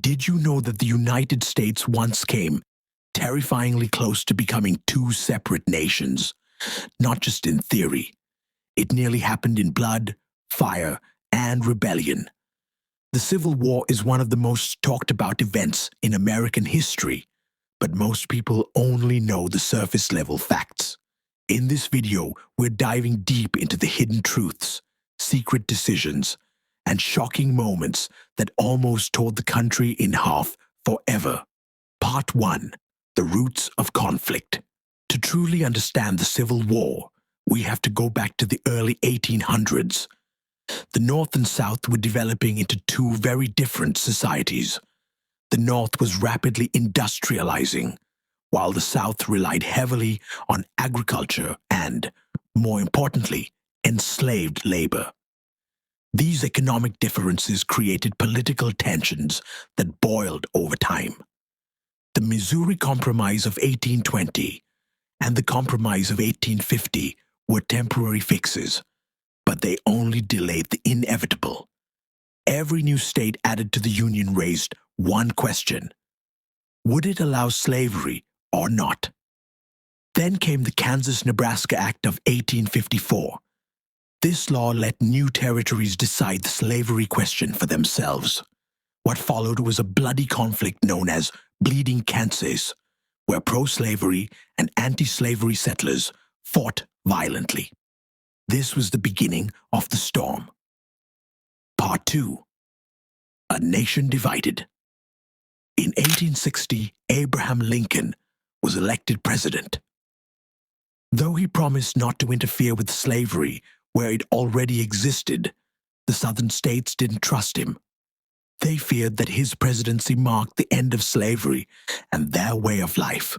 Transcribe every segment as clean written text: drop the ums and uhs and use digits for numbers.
Did you know that the United States once came terrifyingly close to becoming two separate nations? Not just in theory. It nearly happened in blood, fire, and rebellion. The Civil War is one of the most talked about events in American history, but most people only know the surface level facts. In this video, we're diving deep into the hidden truths, secret decisions, and shocking moments that almost tore the country in half forever. Part 1. The Roots of Conflict. To truly understand the Civil War, we have to go back to the early 1800s. The North and South were developing into two very different societies. The North was rapidly industrializing, while the South relied heavily on agriculture and, more importantly, enslaved labor. These economic differences created political tensions that boiled over time. The Missouri Compromise of 1820 and the Compromise of 1850 were temporary fixes, but they only delayed the inevitable. Every new state added to the Union raised one question: would it allow slavery or not? Then came the Kansas-Nebraska Act of 1854. This law let new territories decide the slavery question for themselves. What followed was a bloody conflict known as Bleeding Kansas, where pro-slavery and anti-slavery settlers fought violently. This was the beginning of the storm. Part 2. A Nation Divided. In 1860, Abraham Lincoln was elected president. Though he promised not to interfere with slavery where it already existed, the southern states didn't trust him. They feared that his presidency marked the end of slavery and their way of life.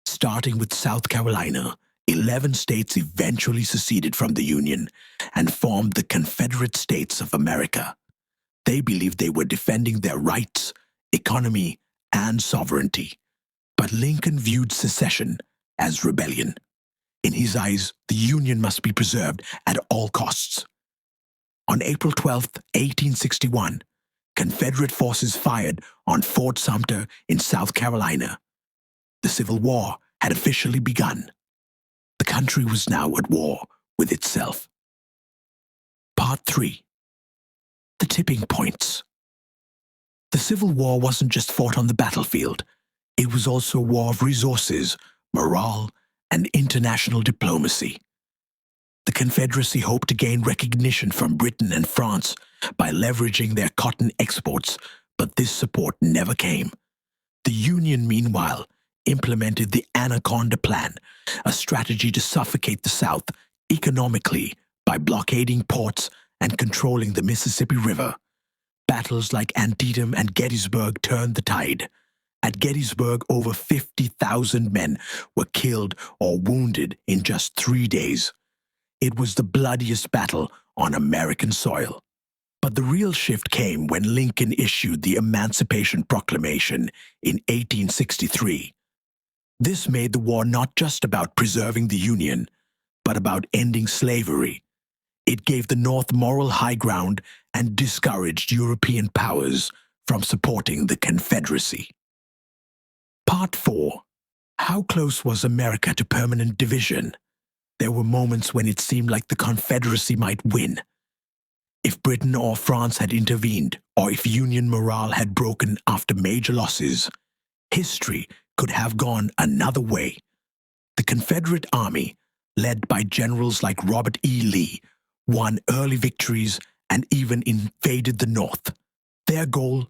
Starting with South Carolina, 11 states eventually seceded from the Union and formed the Confederate States of America. They believed they were defending their rights, economy, and sovereignty. But Lincoln viewed secession as rebellion. In his eyes, the Union must be preserved at all costs. On April 12, 1861, Confederate forces fired on Fort Sumter in South Carolina. The Civil War had officially begun. The country was now at war with itself. Part 3. The Tipping Points. The Civil War wasn't just fought on the battlefield. It was also a war of resources, morale, and international diplomacy. The Confederacy hoped to gain recognition from Britain and France by leveraging their cotton exports, but this support never came. The Union, meanwhile, implemented the Anaconda Plan, a strategy to suffocate the South economically by blockading ports and controlling the Mississippi River. Battles like Antietam and Gettysburg turned the tide. At Gettysburg, over 50,000 men were killed or wounded in just 3 days. It was the bloodiest battle on American soil. But the real shift came when Lincoln issued the Emancipation Proclamation in 1863. This made the war not just about preserving the Union, but about ending slavery. It gave the North moral high ground and discouraged European powers from supporting the Confederacy. Part 4. How close was America to permanent division? There were moments when it seemed like the Confederacy might win. If Britain or France had intervened, or if Union morale had broken after major losses, history could have gone another way. The Confederate Army, led by generals like Robert E. Lee, won early victories and even invaded the North. Their goal?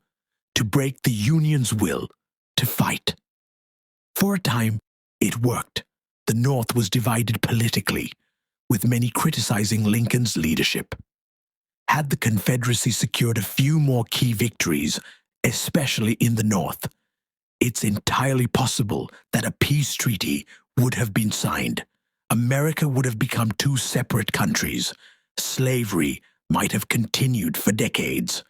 To break the Union's will to fight. For a time, it worked. The North was divided politically, with many criticizing Lincoln's leadership. Had the Confederacy secured a few more key victories, especially in the North, it's entirely possible that a peace treaty would have been signed. America would have become two separate countries. Slavery might have continued for decades,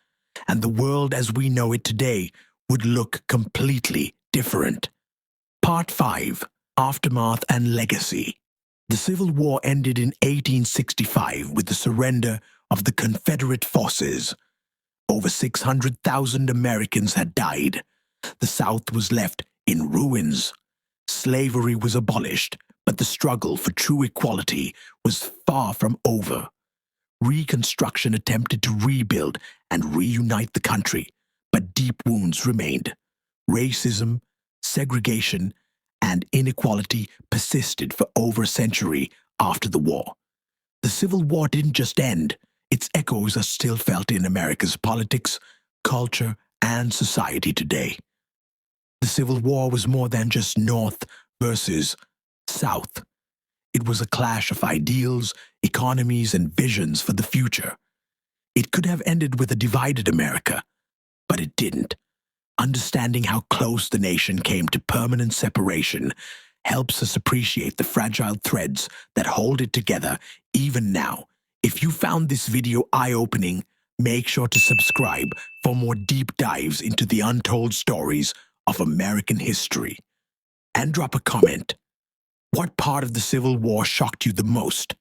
and the world as we know it today would look completely different. Part 5. Aftermath and Legacy. The Civil War ended in 1865 with the surrender of the Confederate forces. Over 600,000 Americans had died. The South was left in ruins. Slavery was abolished, but the struggle for true equality was far from over. Reconstruction attempted to rebuild and reunite the country, but deep wounds remained. Racism, segregation, and inequality persisted for over a century after the war. The Civil War didn't just end, its echoes are still felt in America's politics, culture, and society today. The Civil War was more than just North versus South. It was a clash of ideals, economies, and visions for the future. It could have ended with a divided America, but it didn't. Understanding how close the nation came to permanent separation helps us appreciate the fragile threads that hold it together even now. If you found this video eye-opening, make sure to subscribe for more deep dives into the untold stories of American history. And drop a comment. What part of the Civil War shocked you the most?